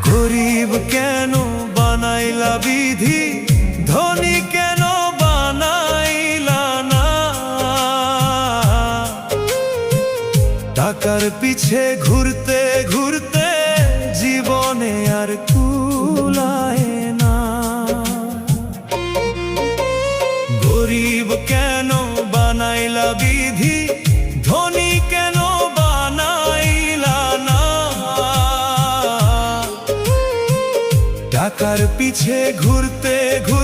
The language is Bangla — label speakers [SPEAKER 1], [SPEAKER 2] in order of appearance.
[SPEAKER 1] গরিব কেন বানাইলা বিধি, ধনী কেন বানাইলা না? টাকার পিছে ঘুরতে ঘুরতে জীবনে আর কুলায় না। গরিব কেন বানাইলা বিধি, ধনী কেন বানাইলা না? টাকার পিছে ঘুরতে ঘুরতে